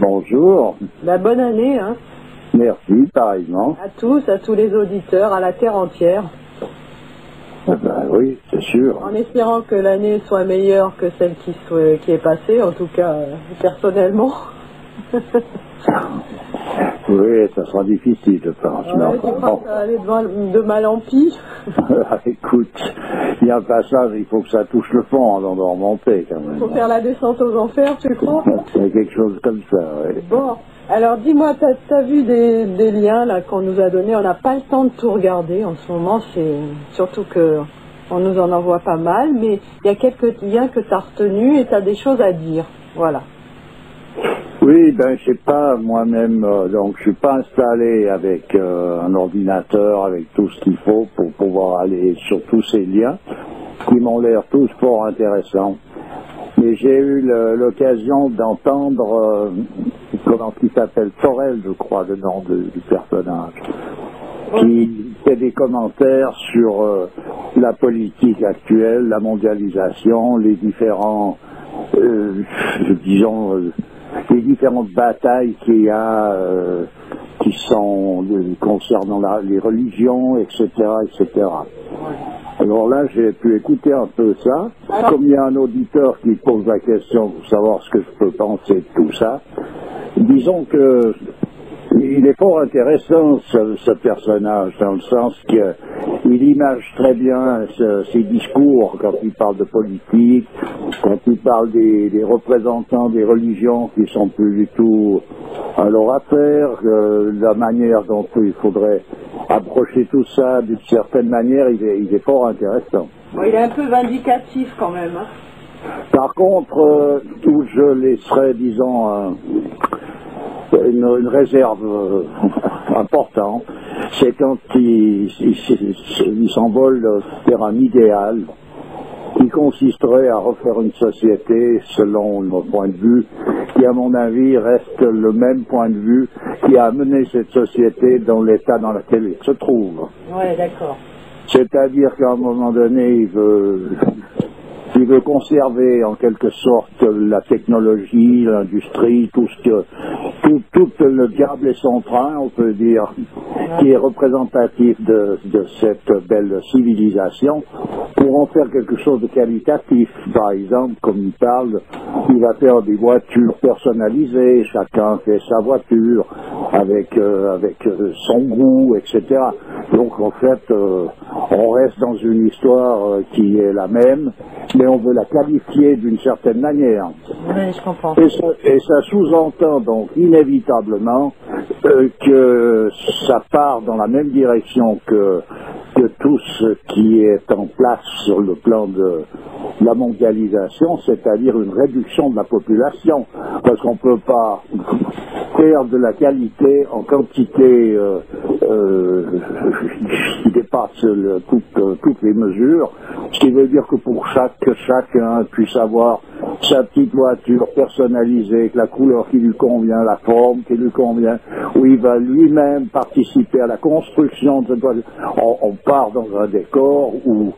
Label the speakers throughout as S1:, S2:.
S1: Bonjour.
S2: La bonne année, hein.
S1: Merci, pareillement.
S2: À tous les auditeurs, à la terre entière.
S1: Ben oui, c'est sûr.
S2: En espérant que l'année soit meilleure que celle qui est passée, en tout cas, personnellement.
S1: Oui, ça sera difficile, je pense.
S2: Ouais, tu crois que ça va aller de mal en pis?
S1: Écoute, il y a un passage, il faut que ça touche le fond avant de remonter, quand même.
S2: Il faut faire la descente aux enfers, tu crois?
S1: C'est quelque chose comme ça, oui.
S2: Bon, alors dis-moi, t'as vu des liens là qu'on nous a donnés? On n'a pas le temps de tout regarder en ce moment, c'est surtout que on nous en envoie pas mal, mais il y a quelques liens que tu as retenus et tu as des choses à dire. Voilà.
S1: Oui, ben je sais pas, moi-même, donc je suis pas installé avec un ordinateur, avec tout ce qu'il faut pour pouvoir aller sur tous ces liens, qui m'ont l'air tous fort intéressants. Mais j'ai eu l'occasion d'entendre, comment il s'appelle, Torel, je crois, le nom du personnage, qui fait des commentaires sur la politique actuelle, la mondialisation, les différents, disons, les différentes batailles qu'il y a, qui sont concernant les religions, etc., etc. Alors là, j'ai pu écouter un peu ça. Comme il y a un auditeur qui pose la question pour savoir ce que je peux penser de tout ça, disons que il est fort intéressant ce personnage, dans le sens qu'il image très bien ses discours quand il parle de politique, quand il parle des représentants des religions qui sont plus du tout à leur affaire, la manière dont il faudrait approcher tout ça d'une certaine manière, il est fort intéressant.
S2: Bon, il est un peu vindicatif quand même. Hein.
S1: Par contre, où je laisserai, disons, une réserve importante, c'est quand il s'envole vers un idéal qui consisterait à refaire une société selon notre point de vue, qui à mon avis reste le même point de vue qui a amené cette société dans l'état dans lequel elle se trouve.
S2: Ouais, d'accord.
S1: C'est-à-dire qu'à un moment donné, il veut conserver en quelque sorte la technologie, l'industrie, tout le diable et son train, on peut dire, qui est représentatif de cette belle civilisation, pour en faire quelque chose de qualitatif. Par exemple, comme il parle, il va faire des voitures personnalisées, chacun fait sa voiture avec son goût, etc. Donc en fait, on reste dans une histoire qui est la même, mais on veut la qualifier d'une certaine manière.
S2: Oui, je comprends.
S1: Et ça sous-entend donc inévitablement que ça part dans la même direction que tout ce qui est en place sur le plan de la mondialisation, c'est-à-dire une réduction de la population, parce qu'on ne peut pas faire de la qualité en quantité qui dépasse toutes les mesures, ce qui veut dire que pour que chacun puisse avoir sa petite voiture personnalisée, avec la couleur qui lui convient, la forme qui lui convient, où il va lui-même participer à la construction de cette voiture. On part dans un décor où,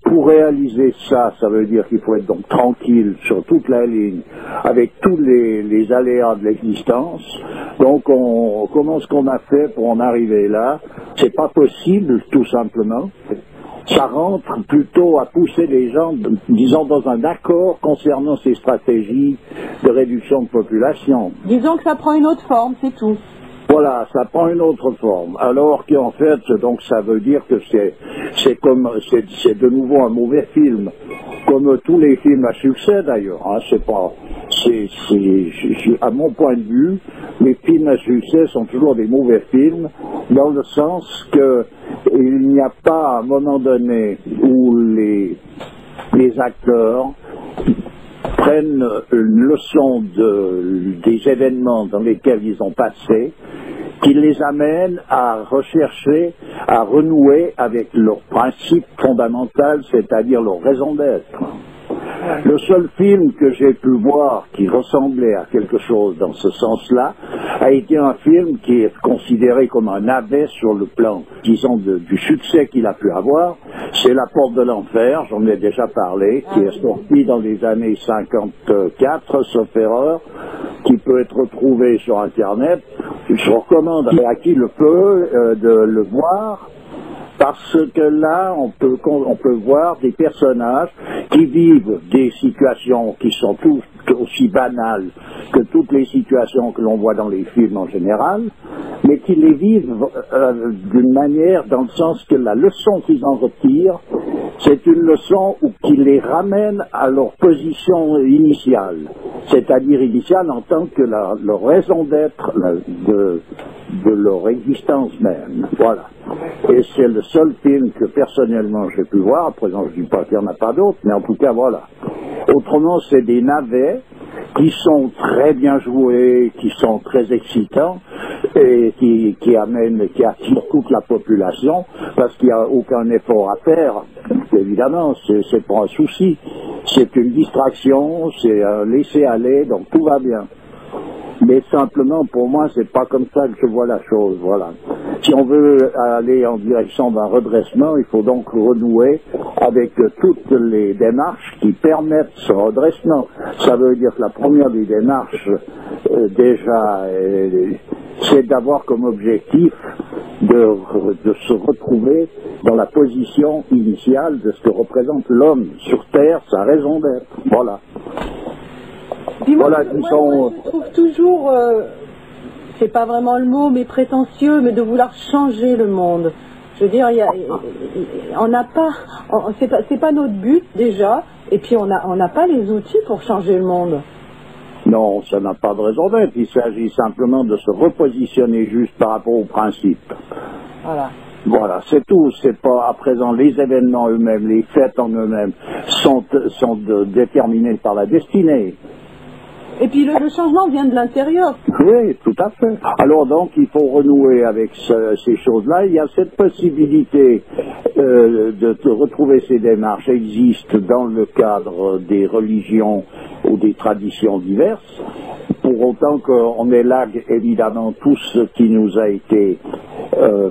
S1: pour réaliser ça, ça veut dire qu'il faut être donc tranquille sur toute la ligne, avec tous les aléas de l'existence. Donc, comment est-ce qu'on a fait pour en arriver là? C'est pas possible, tout simplement. Ça rentre plutôt à pousser les gens, disons, dans un accord concernant ces stratégies de réduction de population.
S2: Disons que ça prend une autre forme, c'est tout.
S1: Voilà, ça prend une autre forme. Alors qu'en fait, donc ça veut dire que c'est de nouveau un mauvais film, comme tous les films à succès d'ailleurs. Hein, à mon point de vue, les films à succès sont toujours des mauvais films, dans le sens que il n'y a pas à un moment donné où les acteurs prennent une leçon des événements dans lesquels ils ont passé, qui les amène à rechercher, à renouer avec leur principe fondamental, c'est-à-dire leur raison d'être. Le seul film que j'ai pu voir qui ressemblait à quelque chose dans ce sens-là a été un film qui est considéré comme un navet sur le plan, disons, du succès qu'il a pu avoir. C'est La Porte de l'Enfer, j'en ai déjà parlé, qui est sorti dans les années 54, sauf erreur, qui peut être retrouvé sur Internet. Je recommande à qui le peut de le voir. Parce que là, on peut voir des personnages qui vivent des situations qui sont tout aussi banales que toutes les situations que l'on voit dans les films en général, mais qui les vivent d'une manière, dans le sens que la leçon qu'ils en retirent, c'est une leçon qui les ramène à leur position initiale, c'est-à-dire initiale en tant que leur raison d'être de leur existence même. Voilà. Et c'est le seul film que personnellement j'ai pu voir. À présent, je ne dis pas qu'il n'y en a pas d'autres, mais en tout cas, voilà. Autrement, c'est des navets qui sont très bien joués, qui sont très excitants et qui attirent toute la population parce qu'il n'y a aucun effort à faire. Évidemment, c'est pas un souci. C'est une distraction, c'est un laisser-aller, donc tout va bien. Mais simplement, pour moi, c'est pas comme ça que je vois la chose, voilà. Si on veut aller en direction d'un redressement, il faut donc renouer avec toutes les démarches qui permettent ce redressement. Ça veut dire que la première des démarches, déjà, c'est d'avoir comme objectif de se retrouver dans la position initiale de ce que représente l'homme sur Terre, sa raison d'être. Voilà.
S2: Moi, je trouve toujours, c'est pas vraiment le mot, mais prétentieux, mais de vouloir changer le monde. Je veux dire, on n'a pas, c'est pas notre but déjà, et puis on n'a pas les outils pour changer le monde.
S1: Non, ça n'a pas de raison d'être. Il s'agit simplement de se repositionner juste par rapport aux principes.
S2: Voilà.
S1: Voilà, c'est tout. C'est pas à présent les événements eux-mêmes, les fêtes en eux-mêmes sont déterminés par la destinée.
S2: Et puis le changement vient de l'intérieur.
S1: Oui, tout à fait. Alors donc, il faut renouer avec ces choses-là. Il y a cette possibilité de retrouver ces démarches existent dans le cadre des religions ou des traditions diverses. Pour autant qu'on élague évidemment tout ce qui nous a été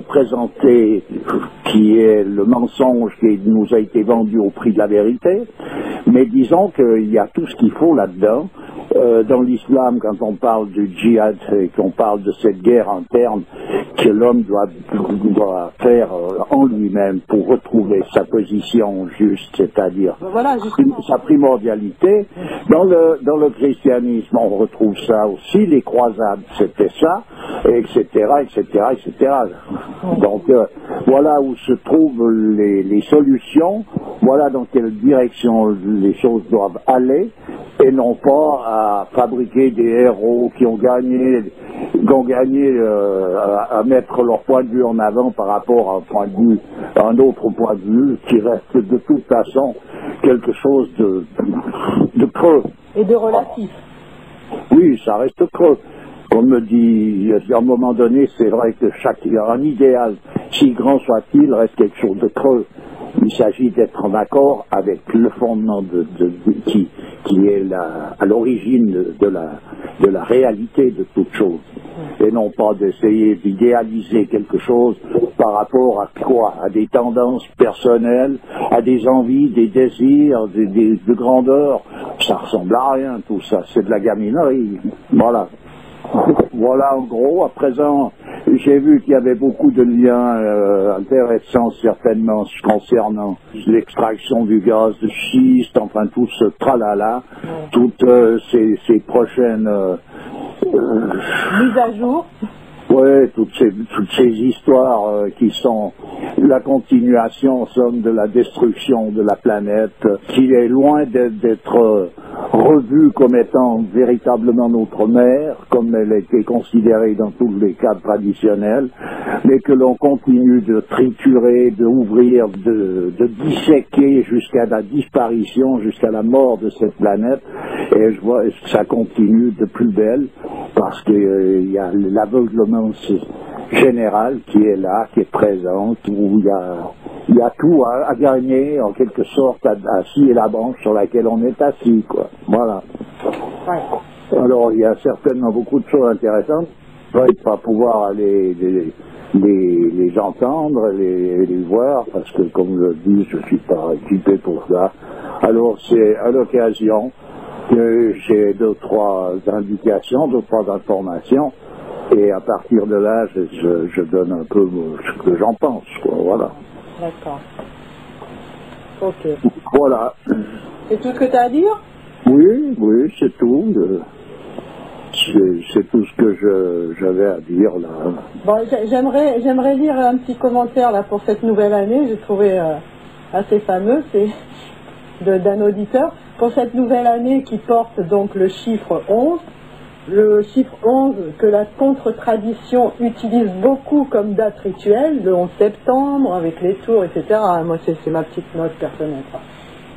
S1: présenté, qui est le mensonge qui nous a été vendu au prix de la vérité. Mais disons qu'il y a tout ce qu'il faut là-dedans. Dans l'islam, quand on parle du djihad et qu'on parle de cette guerre interne que l'homme doit faire en lui-même pour retrouver sa position juste, c'est-à-dire sa primordialité, dans le christianisme, on retrouve ça aussi, les croisades, c'était ça, etc., etc., etc. Donc, voilà où se trouvent les solutions, voilà dans quelle direction les choses doivent aller, et non pas à fabriquer des héros qui ont gagné à mettre leur point de vue en avant par rapport à un autre point de vue qui reste de toute façon quelque chose de creux.
S2: Et de relatif.
S1: Oui, ça reste creux. On me dit, à un moment donné, c'est vrai que un idéal, si grand soit-il, reste quelque chose de creux. Il s'agit d'être en accord avec le fondement qui est à l'origine de la réalité de toute chose. Et non pas d'essayer d'idéaliser quelque chose par rapport à quoi? À des tendances personnelles, à des envies, des désirs, de grandeur. Ça ressemble à rien tout ça, c'est de la gaminerie. Voilà. Voilà en gros. À présent, j'ai vu qu'il y avait beaucoup de liens intéressants certainement concernant l'extraction du gaz de schiste, enfin tout ce tralala, toutes ces prochaines
S2: mises à jour.
S1: Oui, toutes ces histoires qui sont la continuation, en somme, de la destruction de la planète, qui est loin d'être revue comme étant véritablement notre mère, comme elle a été considérée dans tous les cadres traditionnels, mais que l'on continue de triturer, de ouvrir, de disséquer jusqu'à la disparition, jusqu'à la mort de cette planète. Et je vois que ça continue de plus belle, parce qu'il y a l'aveuglement général qui est là, qui est présent, où il il y a tout à gagner, en quelque sorte, à scier la branche sur laquelle on est assis, quoi. Voilà.
S2: Ouais.
S1: Alors, il y a certainement beaucoup de choses intéressantes. Je ne vais pas pouvoir aller les entendre, les voir, parce que, comme je le dis, je ne suis pas équipé pour ça. Alors, c'est à l'occasion que j'ai deux, trois indications, deux, trois informations, et à partir de là, je donne un peu ce que j'en pense, quoi, voilà.
S2: D'accord. Ok.
S1: Voilà.
S2: C'est tout ce que tu as à dire?
S1: Oui, oui, c'est tout. C'est tout ce que j'avais à dire, là.
S2: Bon, j'aimerais lire un petit commentaire, là, pour cette nouvelle année. J'ai trouvé assez fameux, c'est d'un auditeur. Pour cette nouvelle année qui porte donc le chiffre 11, le chiffre 11 que la contre-tradition utilise beaucoup comme date rituelle, le 11 septembre, avec les tours, etc. Moi, c'est ma petite note personnelle.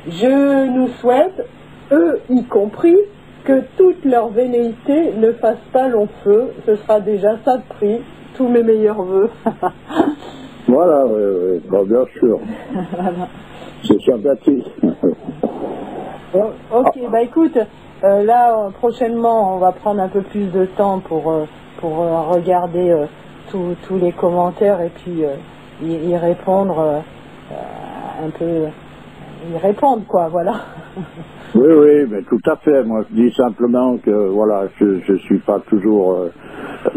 S2: Je nous souhaite, eux y compris, que toutes leurs velléités ne fassent pas long feu. Ce sera déjà ça de prix. Tous mes meilleurs vœux.
S1: Voilà, oui, bon, bien sûr.
S2: Voilà.
S1: C'est sympathique.
S2: Bon, ok, bah écoute, là, prochainement, on va prendre un peu plus de temps pour regarder tous les commentaires et puis y répondre un peu, y répondre, quoi, voilà.
S1: Oui, oui, mais tout à fait. Moi, je dis simplement que, voilà, je suis pas toujours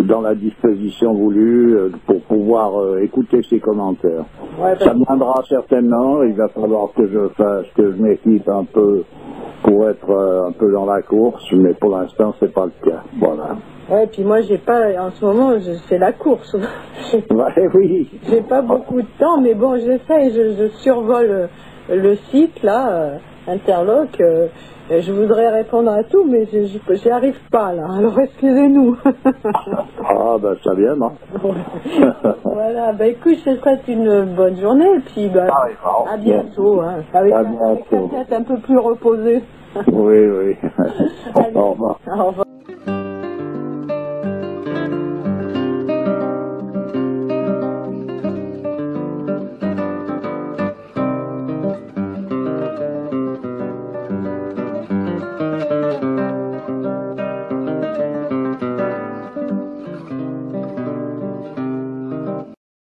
S1: dans la disposition voulue pour pouvoir écouter ces commentaires. Ouais, ça viendra certainement. Il va falloir que je m'équipe un peu pour être un peu dans la course, mais pour l'instant, c'est pas le cas. Voilà.
S2: Ouais, puis moi, j'ai pas, en ce moment, c'est la course.
S1: Ouais, oui.
S2: J'ai pas beaucoup de temps, mais bon, j'essaie, je survole le site, là, Interloc. Je voudrais répondre à tout, mais j'y arrive pas, là. Alors, excusez-nous.
S1: Ah, ben, ça vient, non?
S2: Voilà, ben, écoute, je te souhaite une bonne journée, et puis, ben, à bientôt, hein. Avec la tête un peu plus reposée.
S1: Oui, oui.
S2: Allez, au revoir. Au revoir.